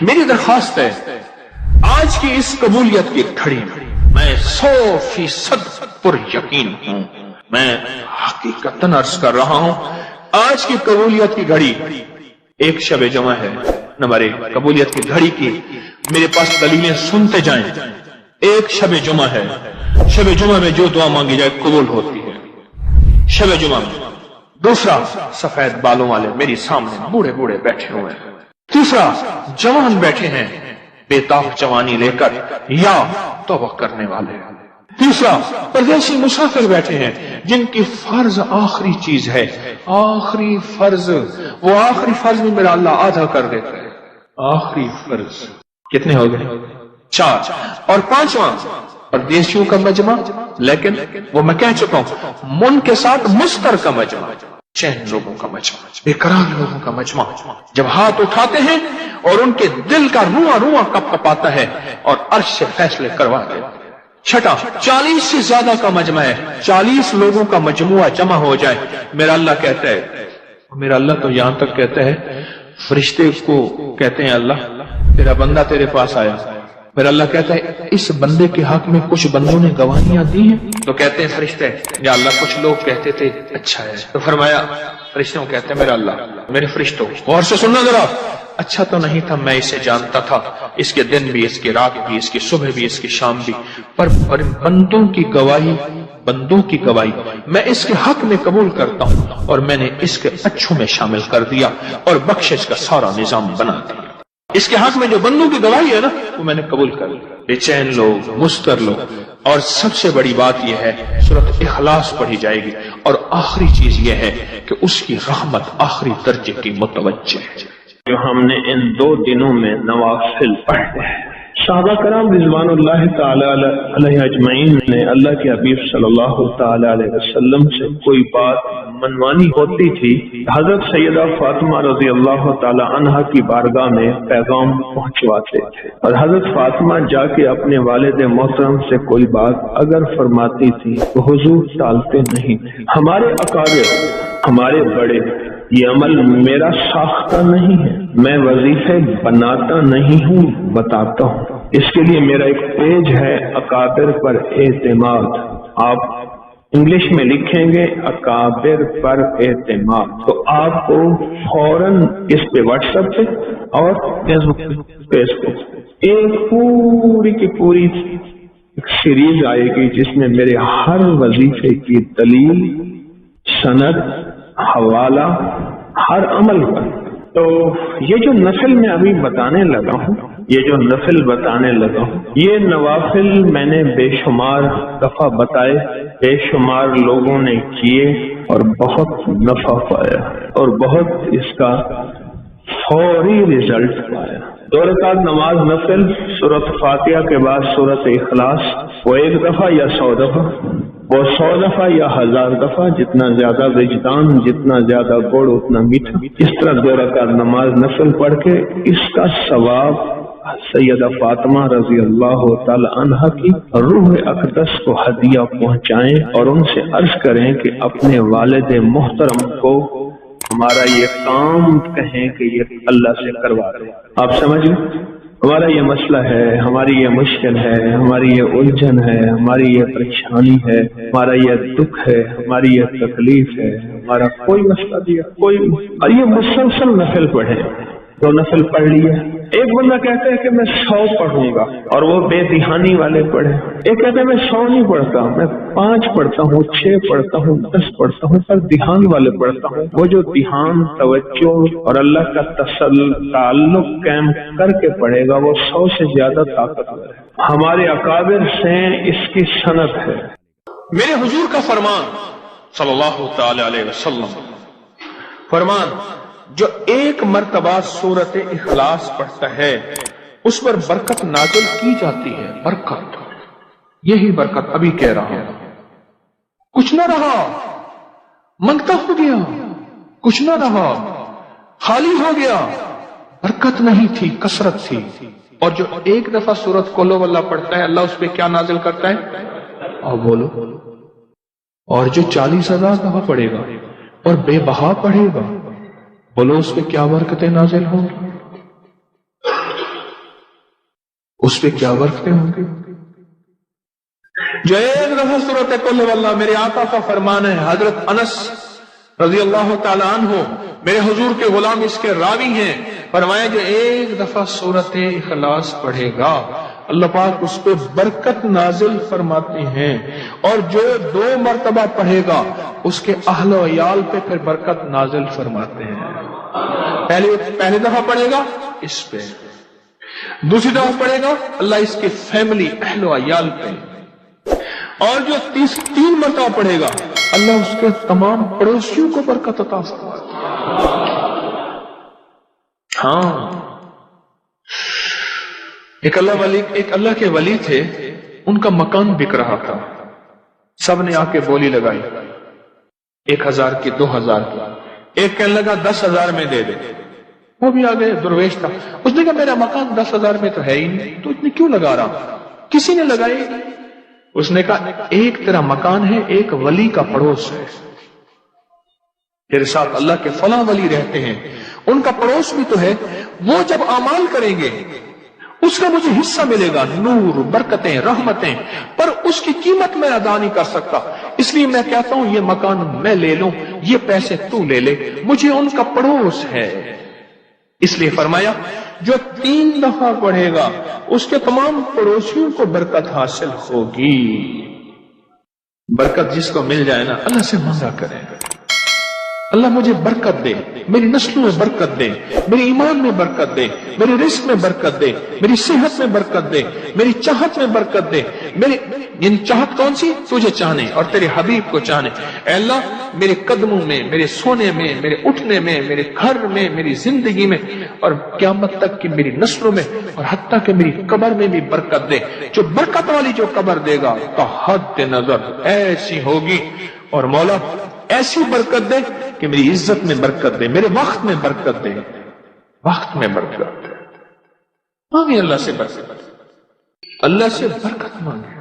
میری درخواست ہے آج کی اس قبولیت کی گھڑی میں میں 100% پر یقین ہوں، میں حقیقتاً عرض کر رہا ہوں، آج کی قبولیت کی گھڑی ایک شب جمعہ ہے نمبر 1 قبولیت کی گھڑی کی میرے پاس دلیلیں سنتے جائیں۔ ایک شب جمعہ ہے، شب جمعہ میں جو دعا مانگی جائے قبول ہوتی ہے شب جمعہ میں۔ دوسرا، سفید بالوں والے میری سامنے بوڑھے بوڑھے بیٹھے ہوئے ہیں۔ تیسرا، جوان بیٹھے ہیں بے تاب جوانی لے کر یا توبہ کرنے والے۔ تیسرا، پردیسی مسافر بیٹھے ہیں جن کی فرض آخری چیز ہے، آخری فرض، وہ آخری فرض بھی میرا اللہ آدھا کر دیتا ہے۔ آخری فرض کتنے ہو گئے؟ 4۔ اور 5واں، پردیسیوں کا مجمع، لیکن وہ میں کہہ چکا ہوں من کے ساتھ مستر کا مجمع، چین لوگوں کا مجمع، بے قرار لوگوں کا مجمع، جب ہاتھ اٹھاتے ہیں اور ان کے دل کا رواں رواں کپ کپاتا ہے اور عرش سے فیصلے کروا دیتے ہیں۔ چھٹا، 40 سے زیادہ کا مجمع ہے، 40 لوگوں کا مجموعہ جمع ہو جائے، میرا اللہ کہتا ہے، میرا اللہ تو یہاں تک کہتا ہے فرشتے کو کہتے ہیں اللہ تیرا بندہ تیرے پاس آیا، میرا اللہ کہتا ہے اس بندے کے حق میں کچھ بندوں نے گواہیاں دی ہیں، تو کہتے ہیں فرشتے یا اللہ کچھ لوگ کہتے تھے اچھا ہے، تو فرمایا فرشتوں کہتے ہیں میرا اللہ میرے فرشتوں غور سے سننا ذرا، اچھا تو نہیں تھا، میں اسے جانتا تھا، اس کے دن بھی، اس کی رات بھی، اس کی صبح بھی، اس کی شام بھی، پر بندوں کی گواہی، بندوں کی گواہی میں اس کے حق میں قبول کرتا ہوں اور میں نے اس کے اچھوں میں شامل کر دیا اور بخشش کا سارا نظام بنا دیا۔ اس کے حق میں جو بندوں کی گواہی ہے نا وہ میں نے قبول کر لی۔ بے چین لوگ، مستر لوگ، اور سب سے بڑی بات یہ ہے سورۃ اخلاص پڑھی جائے گی، اور آخری چیز یہ ہے کہ اس کی رحمت آخری درجے کی متوجہ ہے۔ جو ہم نے ان 2 دنوں میں نوافل پڑھے ہیں، صحابہ کرام رضوان اللہ تعالی علیہ اجمعین نے اللہ کے حبیب صلی اللہ تعالی علیہ وسلم سے کوئی بات منوانی ہوتی تھی، حضرت سیدہ فاطمہ رضی اللہ تعالی عنہا کی بارگاہ میں پیغام پہنچواتے تھے، اور حضرت فاطمہ جا کے اپنے والد محترم سے کوئی بات اگر فرماتی تھی تو حضور ٹالتے نہیں تھے۔ ہمارے اکابر، ہمارے بڑے، یہ عمل میرا ساختہ نہیں ہے، میں وظیفے بناتا نہیں ہوں، بتاتا ہوں۔ اس کے لیے میرا ایک پیج ہے اکابر پر اعتماد، آپ انگلش میں لکھیں گے اکابر پر اعتماد، تو آپ کو فوراً اس پہ واٹس ایپ پہ اور فیس بک ایک پوری کی پوری ایک سیریز آئے گی جس میں میرے ہر وظیفے کی دلیل، سند، حوالہ، ہر عمل پر۔ تو یہ جو نفل میں ابھی بتانے لگا ہوں، یہ نوافل میں نے بے شمار دفعہ بتائے، بے شمار لوگوں نے کیے اور بہت نفع پایا اور بہت اس کا فوری رزلٹ پایا۔ 2 رکعت نماز نفل، سورۃ فاتحہ کے بعد سورۃ اخلاص، وہ 1 دفعہ یا 100 دفعہ، وہ 100 دفعہ یا 1000 دفعہ، جتنا زیادہ وجدان، جتنا زیادہ گڑ اتنا میٹھا۔ اس طرح 2 رکعت نماز نفل پڑھ کے اس کا ثواب سیدہ فاطمہ رضی اللہ تعالی عنہا کی روح اقدس کو ہدیہ پہنچائیں اور ان سے عرض کریں کہ اپنے والد محترم کو ہمارا یہ کام کہیں کہ یہ اللہ سے کروا دیں۔ آپ سمجھ لیں، ہمارا یہ مسئلہ ہے، ہماری یہ مشکل ہے، ہماری یہ الجھن ہے، ہماری یہ پریشانی ہے، ہمارا یہ دکھ ہے، ہماری یہ تکلیف ہے، ہمارا کوئی مسئلہ نہیں ہے، کوئی، اور یہ مسلسل نفل پڑھے، 2 نفل پڑھ لیے۔ ایک بندہ کہتا ہے کہ میں 100 پڑھوں گا اور وہ بے دھیانی والے پڑھے، ایک کہتا ہے میں 100 نہیں پڑھتا، میں 5 پڑھتا ہوں، 6 پڑھتا ہوں، 10 پڑھتا ہوں، پر دھیان والے پڑھتا ہوں۔ وہ جو دھیان، توجہ اور اللہ کا تعلق قائم کر کے پڑھے گا وہ 100 سے زیادہ طاقتور ہے۔ ہمارے اکابر سے اس کی سند ہے۔ میرے حضور کا فرمان صلی اللہ تعالی علیہ وسلم، فرمان جو 1 مرتبہ سورۃ اخلاص پڑھتا ہے اس پر برکت نازل کی جاتی ہے۔ برکت، یہی برکت ابھی کہہ رہا ہوں، کچھ نہ رہا، منگتا ہو گیا، کچھ نہ رہا، خالی ہو گیا، برکت نہیں تھی، کثرت تھی۔ اور جو 1 دفعہ سورۃ قل اللہ پڑھتا ہے اللہ اس پہ کیا نازل کرتا ہے؟ اور بولو، اور جو 40,000 دفعہ پڑھے گا اور بے بہا پڑھے گا، بولو اس پہ کیا برکتیں نازل ہوں گی؟ اس پہ کیا برکتیں ہوں گی؟ جو ایک دفعہ سورۃ قل واللہ، میرے آقا کا فرمان ہے، حضرت انس رضی اللہ تعالیٰ عنہ میرے حضور کے غلام اس کے راوی ہیں، فرمایا جو ایک دفعہ سورۃ اخلاص پڑھے گا اللہ پاک اس پہ برکت نازل فرماتے ہیں، اور جو 2 مرتبہ پڑھے گا اس کے اہل و عیال پہ پھر برکت نازل فرماتے ہیں۔ پہلی دفعہ پڑھے گا اس پہ، دوسری دفعہ پڑھے گا اللہ اس کے فیملی اہل و عیال پہ، اور جو 3 مرتبہ پڑھے گا اللہ اس کے تمام پڑوسیوں کو برکت عطا فرماتا ہے۔ ہاں، ایک اللہ کے ولی تھے، ان کا مکان بک رہا تھا، سب نے آ کے بولی لگائی، 1000 کی، 2000 کی، ایک کہنے لگا 10,000 میں دے دے، وہ بھی آگے درویش تھا، اس نے کہا میرا مکان 10,000 میں تو ہے ہی نہیں، تو اتنے کیوں لگا رہا؟ کسی نے لگائی، اس نے کہا ایک تیرا مکان ہے، ایک ولی کا پڑوس ہے، تیرے ساتھ اللہ کے فلاں ولی رہتے ہیں، ان کا پڑوس بھی تو ہے، وہ جب اعمال کریں گے اس کا مجھے حصہ ملے گا، نور، برکتیں، رحمتیں، پر اس کی قیمت میں ادا نہیں کر سکتا، اس لیے میں کہتا ہوں یہ مکان میں لے لوں، یہ پیسے تو لے لے، مجھے ان کا پڑوس ہے۔ اس لیے فرمایا جو 3 دفعہ پڑھے گا اس کے تمام پڑوسیوں کو برکت حاصل ہوگی۔ برکت جس کو مل جائے نا، اللہ سے مانگا کرے، اللہ مجھے برکت دے، میری نسلوں میں برکت دے، میرے ایمان میں برکت دے، میرے رزق میں برکت دے، میری صحت میں برکت دے، میری چاہت میں برکت دے، یعنی چاہت کون سی؟ تجھے چاہنے اور تیرے حبیب کو چاہنے۔ اے اللہ میرے قدموں میں، میرے سونے میں، میرے اٹھنے میں، میرے گھر میں، میری زندگی میں، اور قیامت تک کی میری نسلوں میں، اور حتیٰ کہ میری قبر میں بھی برکت دے۔ جو برکت والی جو قبر دے گا تو حد نظر ایسی ہوگی، اور مولا ایسی برکت دے کہ میری عزت میں برکت دے، میرے وقت میں برکت دے، وقت میں برکت دے۔ مانگے اللہ سے برکت، اللہ سے برکت مانگے۔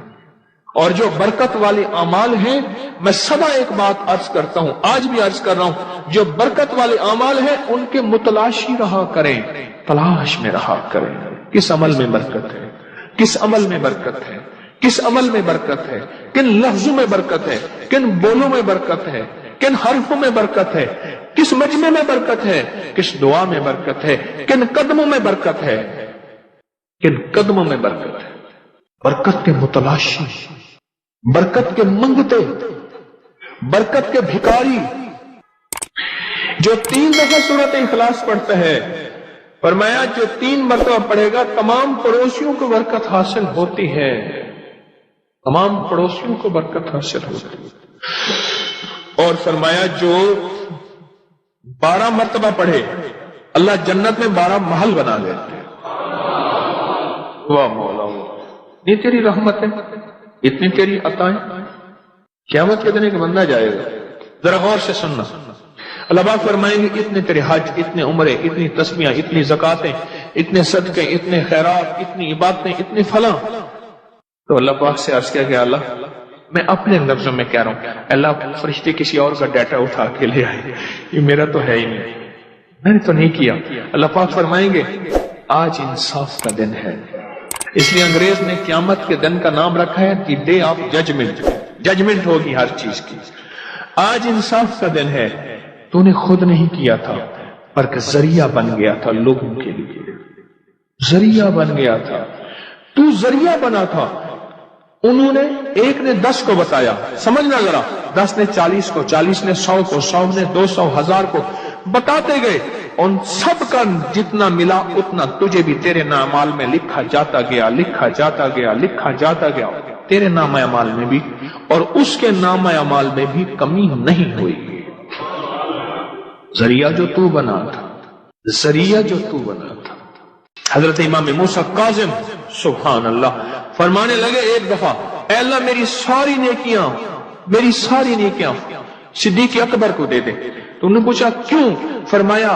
اور جو برکت والے اعمال ہیں، میں سدا ایک بات عرض کرتا ہوں، آج بھی عرض کر رہا ہوں، جو برکت والے اعمال ہیں ان کے متلاشی رہا کریں، تلاش میں رہا کریں، کس عمل میں برکت ہے، کس عمل میں برکت ہے، کس عمل میں برکت ہے، کن لفظوں میں برکت ہے، کن بولوں میں برکت ہے، کن حرفوں میں برکت ہے، کس مجمع میں برکت ہے، کس دعا میں برکت ہے، کن قدموں میں برکت ہے، کن قدموں میں برکت ہے۔ برکت کے متلاشی، برکت کے منگتے، برکت کے بھکاری۔ جو 3 دفعہ سورۃ اخلاص پڑھتا ہے، فرمایا جو 3 مرتبہ پڑھے گا تمام پڑوسیوں کو برکت حاصل ہوتی ہے، تمام پڑوسیوں کو برکت حاصل ہوتی ہے۔ اور فرمایا جو 12 مرتبہ پڑھے اللہ جنت میں 12 محل بنا دیتے ہیں۔ واہ مولا، یہ تیری رحمت ہے، اتنی تیری عطائیں، قیامت کے دن ایک بندہ جائے گا، ذرا غور سے سننا، اللہ پاک فرمائیں گے اتنے تیرے حج، اتنے عمرے، اتنی تسبیحیں، اتنی زکاتیں، اتنے صدقے، اتنے خیرات، اتنی عبادتیں، اتنی فلاں۔ تو اللہ پاک سے عرض کیا کہ اللہ میں اپنے لفظوں میں کہہ رہا ہوں، اللہ فرشتے کسی اور کا ڈیٹا اٹھا کے لے آئے، یہ میرا تو ہے ہی نہیں، میں نے تو نہیں کیا۔ اللہ پاک فرمائیں گے آج انصاف کا دن ہے، اس لیے انگریز نے قیامت کے دن کا نام رکھا ہے the day of judgement, judgement ہوگی ہر چیز کی۔ آج انصاف کا دن ہے، تو نے خود نہیں کیا تھا بلکہ ذریعہ بن گیا تھا لوگوں کے لیے، ذریعہ بن گیا تھا، تو ذریعہ بنا تھا۔ انہوں نے ایک نے 10 کو بتایا، سمجھنا ذرا، 10 نے 40 کو، 40 نے 100 کو، 100 نے 200، 1000 کو بتاتے گئے، ان سب کا جتنا ملا اتنا تجھے بھی تیرے نام اعمال میں لکھا جاتا گیا، لکھا جاتا گیا، لکھا جاتا گیا، تیرے نام اعمال میں بھی اور اس کے نام اعمال میں بھی کمی نہیں ہوئی۔ ذریعہ جو تو بنا تھا، ذریعہ جو تو بنا تھا۔ حضرت امام موسیٰ کاظم سبحان اللہ فرمانے لگے ایک دفعہ، اے اللہ میری ساری نیکیاں صدیق اکبر کو دے دے۔ تو انہوں نے پوچھا کیوں؟ فرمایا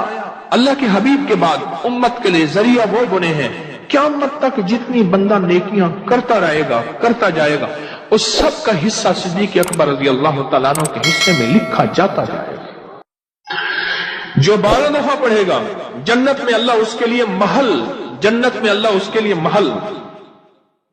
اللہ کے حبیب کے بعد امت کے لیے ذریعہ وہ بنے ہیں، قیامت تک جتنی بندہ نیکیاں کرتا رہے گا، کرتا جائے گا، اس سب کا حصہ صدیق اکبر رضی اللہ تعالیٰ عنہ کے حصے میں لکھا جاتا جائے گا۔ جو 12 دفعہ پڑھے گا جنت میں اللہ اس کے لیے محل، جنت میں اللہ اس کے لیے محل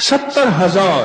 70,000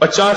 50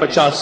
50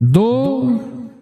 2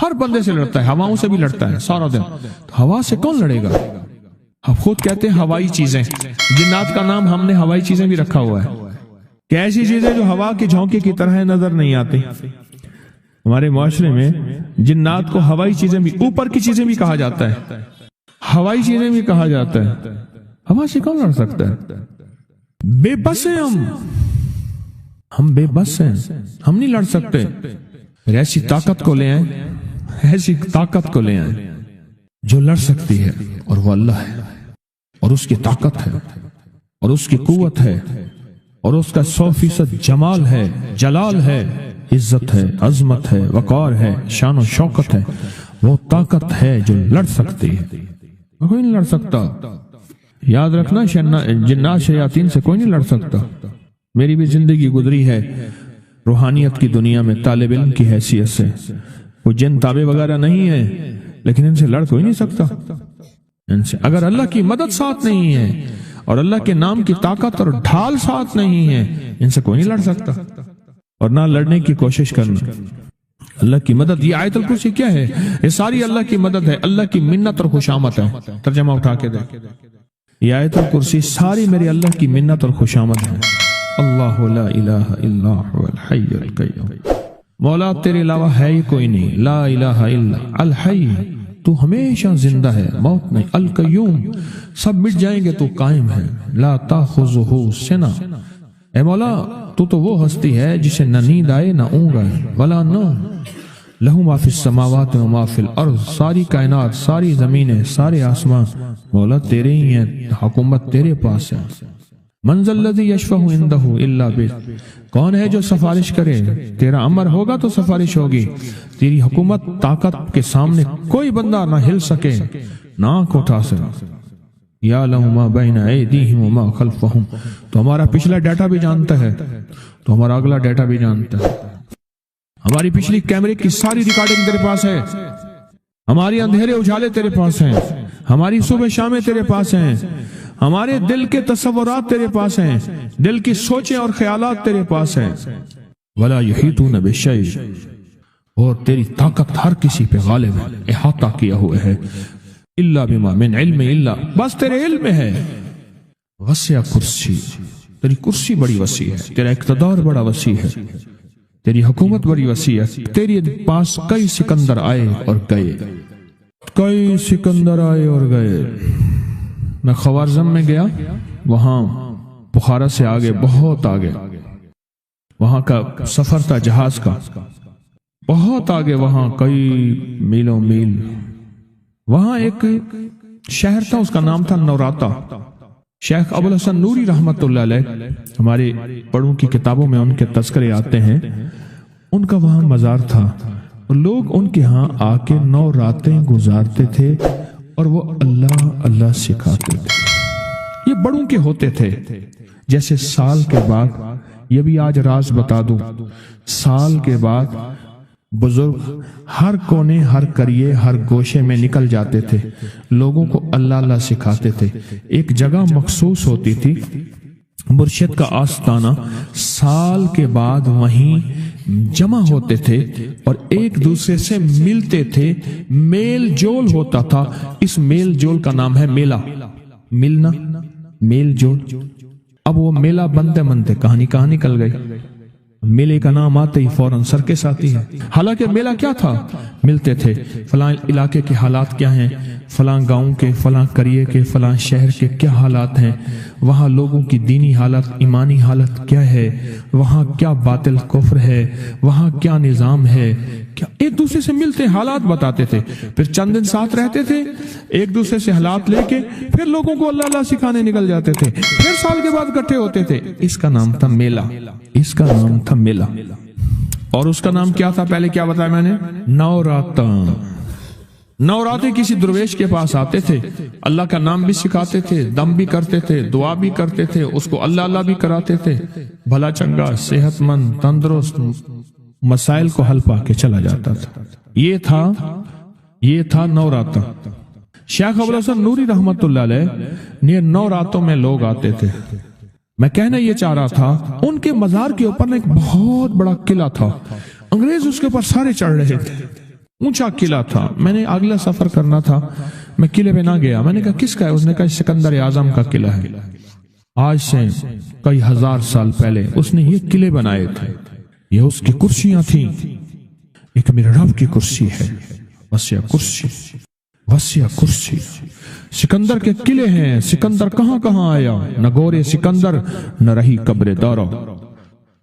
ہر بندے سے لڑتا ہے، ہواؤں سے بھی لڑتا ہے سارا دن. تو ہوا سے کون لڑے گا؟ اب خود کہتے ہیں ہوائی چیزیں. جنات کا نام ہم نے ہوائی چیزیں بھی رکھا ہوا ہے کہ ایسی چیزیں جو ہوا کے جھونکے کی طرح نظر نہیں آتی. ہمارے معاشرے میں جنات کو ہوائی چیزیں بھی، اوپر کی چیزیں بھی کہا جاتا ہے، ہوائی چیزیں بھی کہا جاتا ہے. ہوا سے کون لڑ سکتا ہے؟ بے بس ہیں ہم بے بس ہیں، ہم نہیں لڑ سکتے. ایسی طاقت کو لے آئیں، ایسی طاقت کو لے آئیں جو لڑ سکتی ہے، اور وہ اللہ ہے، اور اس کی طاقت ہے، اور اس کی قوت ہے، اور اس کا 100% جمال ہے، جلال ہے، عزت ہے، عظمت ہے، وقار ہے، شان و شوکت ہے. وہ طاقت ہے جو لڑ سکتی ہے، کوئی نہیں لڑ سکتا. یاد رکھنا، جنات شیاطین سے کوئی نہیں لڑ سکتا. میری بھی زندگی گزری ہے روحانیت کی دنیا میں طالب علم کی حیثیت سے. وہ جن تابع وغیرہ نہیں ہے، لیکن ان سے لڑ کوئی نہیں سکتا. ان سے اگر اللہ کی مدد ساتھ نہیں ہے اور اللہ کے نام کی طاقت اور ڈھال ساتھ نہیں ہے، ان سے کوئی نہیں لڑ سکتا. اور نہ لڑنے کی کوشش کرنا. اللہ کی مدد، یہ آیت الکرسی کیا ہے؟ یہ ساری اللہ کی مدد ہے، اللہ کی منت اور خوشامد ہے. ترجمہ اٹھا کے دے. یہ آیت الکرسی ساری میری اللہ کی منت اور خوشامد ہے. اللہ لا الہ الا هو الحی القیوم. مولا تیرے علاوہ ہے ہی کوئی نہیں. لا الہ الا الحی، تو ہمیشہ زندہ ہے، موت نہیں. القیوم، سب مٹ جائیں گے تو قائم ہے. لا تاخذہ سنہ، اے مولا تو وہ ہستی ہے جسے نہ نیند آئے نہ اونگ آئے. ولا نوم، لہو ما فی السماوات و ما فی الارض. ساری کائنات، ساری زمینیں، سارے آسمان مولا تیرے ہی ہیں، حکومت تیرے پاس ہے. من ذا الذی یشفع عندہ الا بإذنہ، کون ہے جو سفارش کرے؟ تیرا امر ہوگا تو سفارش ہوگی. تیری حکومت طاقت کے سامنے کوئی بندہ نہ ہل سکے، نہ آنکھ اٹھا سکے. یعلم ما بین ایدیہم وما خلفہم، تو ہمارا پچھلا ڈیٹا بھی جانتا ہے، تو ہمارا اگلا ڈیٹا بھی جانتا ہے. ہماری پچھلی کیمرے کی ساری ریکارڈنگ تیرے پاس ہے. ہماری اندھیرے اجالے تیرے پاس ہیں، ہماری صبح شامیں تیرے پاس ہیں، ہمارے دل کے تصورات تیرے پاس ہیں، دل کی سوچیں اور خیالات تیرے پاس ہیں. ولا یحیطون بشیء، اور تیری طاقت ہر کسی پہ غالب ہے، احاطہ کیا ہوا ہے. الا بما من علم، الا بس تیرے علم میں ہے. وسع کرسی، تیری کرسی بڑی وسیع ہے، تیرا اقتدار بڑا وسیع ہے، تیری حکومت بڑی وسیع ہے. تیری پاس کئی سکندر آئے اور گئے، کئی سکندر آئے اور گئے. میں خوارزم میں گیا، وہاں بخارا سے آگے، بہت آگے، وہاں کا سفر تھا جہاز کا، بہت آگے، وہاں کئی میلوں میل. وہاں ایک شہر تھا، اس کا نام تھا نوراتا. شیخ ابو الحسن نوری رحمت اللہ علیہ، ہمارے پڑھوں کی کتابوں میں ان کے تذکرے آتے ہیں. ان کا وہاں مزار تھا، اور لوگ ان کے ہاں آ کے 9 راتیں گزارتے تھے، اور وہ اللہ اللہ سکھاتے تھے. یہ بڑوں کے ہوتے تھے. جیسے سال کے بعد، یہ بھی آج راز بتا دوں، سال کے بعد بزرگ ہر کونے، ہر کریے، ہر گوشے میں نکل جاتے تھے، لوگوں کو اللہ اللہ سکھاتے تھے. ایک جگہ مخصوص ہوتی تھی، مرشد کا آستانہ. سال کے بعد وہیں جمع ہوتے تھے اور ایک دوسرے سے ملتے تھے، میل جول ہوتا تھا. اس میل جول کا نام ہے میلہ. ملنا، میل جول. اب وہ میلہ بنتے بنتے کہاں نکل گئی. میلے کا نام آتے ہی فوراً سرکس آتی ہے. حالانکہ میلہ کیا تھا؟ ملتے تھے، فلاں علاقے کے حالات کیا ہیں، فلاں گاؤں کے، فلاں قریے کے، فلاں شہر کے کیا حالات ہیں، وہاں لوگوں کی دینی حالت، ایمانی حالت کیا ہے، وہاں کیا باطل کفر ہے، وہاں کیا نظام ہے، کیا. ایک دوسرے سے ملتے، حالات بتاتے تھے. پھر چند دن ساتھ رہتے تھے، ایک دوسرے سے حالات لے کے پھر لوگوں کو اللہ اللہ سکھانے نکل جاتے تھے. پھر سال کے بعد اکٹھے ہوتے تھے. اس کا نام تھا میلہ. اس کا نام تھا میلہ. اور اس کا نام کیا تھا؟ پہلے کیا بتایا میں نے؟ نوراتا. نوراتے کسی درویش کے پاس آتے تھے، اللہ کا نام بھی سکھاتے تھے، دم بھی کرتے تھے، دعا بھی کرتے تھے، اس کو اللہ اللہ بھی کراتے تھے. بھلا چنگا، صحت مند، تندرست، مسائل کو حل پا کے چلا جاتا تھا. یہ تھا نوراتا. شیخ ابو الحسن نوری رحمت اللہ علیہ یہ 9 راتوں میں لوگ آتے تھے. میں کہنا یہ چاہ رہا تھا، ان کے مزار کے اوپر ایک بہت بڑا قلعہ تھا. انگریز اس کے اوپر سارے چڑھ رہے تھے. اونچا قلعہ تھا. میں نے اگلا سفر کرنا تھا, میں قلعے پہ نہ گیا. میں نے کہا کس کا ہے؟ اس نے کہا سکندر اعظم کا قلعہ ہے. آج سے کئی ہزار سال پہلے اس نے یہ قلعے بنائے تھے. یہ اس کی کرسیاں تھیں. ایک میرے رب کی کرسی ہے, وسیع کرسی, وسیع کرسی. سکندر کے قلعے ہیں. سکندر کہاں کہاں آیا؟ نہ گورے سکندر نہ رہی قبر دارا,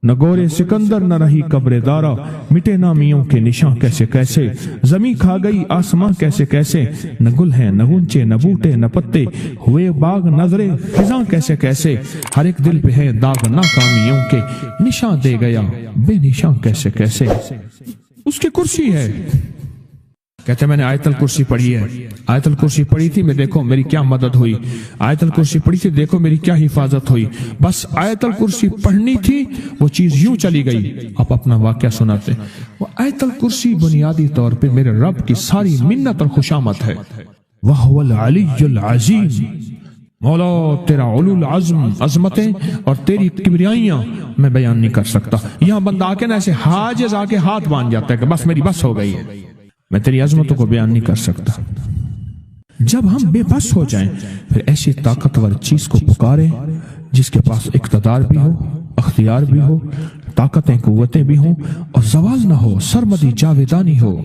نہ گورے سکندر نہ رہی قبر دارا. مٹے نامیوں کے نشاں کیسے کیسے, زمیں کھا گئی آسماں کیسے کیسے. نہ گل ہیں نہ گنچے نہ بوٹے نہ پتے, ہوئے باغ نظرے خزاں کیسے کیسے. ہر ایک دل پہ ہے داغ ناکامیوں کے, نشاں دے گیا بے نشاں کیسے کیسے. اس کی کرسی ہے. کہتے میں نے آیت الکرسی پڑھی ہے. آیت الکرسی پڑھی تھی, میں دیکھو میری کیا مدد ہوئی. آیت الکرسی پڑھی تھی, دیکھو میری کیا حفاظت ہوئی. بس آیت الکرسی پڑھنی تھی, وہ چیز یوں چلی گئی. آپ اپنا واقعہ سناتے. وہ آیت الکرسی بنیادی طور پہ میرے رب کی ساری منت اور خوشامد ہے. وَهُوَ الْعَلِيُّ الْعَظِيمُ. مولا تیرا علو العظم عظمتیں اور تیری کبریائیاں میں بیان نہیں کر سکتا. یہاں بندہ آ کے نا ایسے حاجز آ کے ہاتھ باندھ جاتا ہے کہ بس میری بس ہو گئی ہے, میں تیری عظمتوں کو بیان نہیں کر سکتا. جب ہم بے بس ہو جائیں پھر ایسی طاقتور چیز کو پکاریں جس کے پاس اقتدار بھی ہو, اختیار بھی ہو, طاقتیں قوتیں بھی ہوں اور زوال نہ ہو, سرمدی جاویدانی ہو.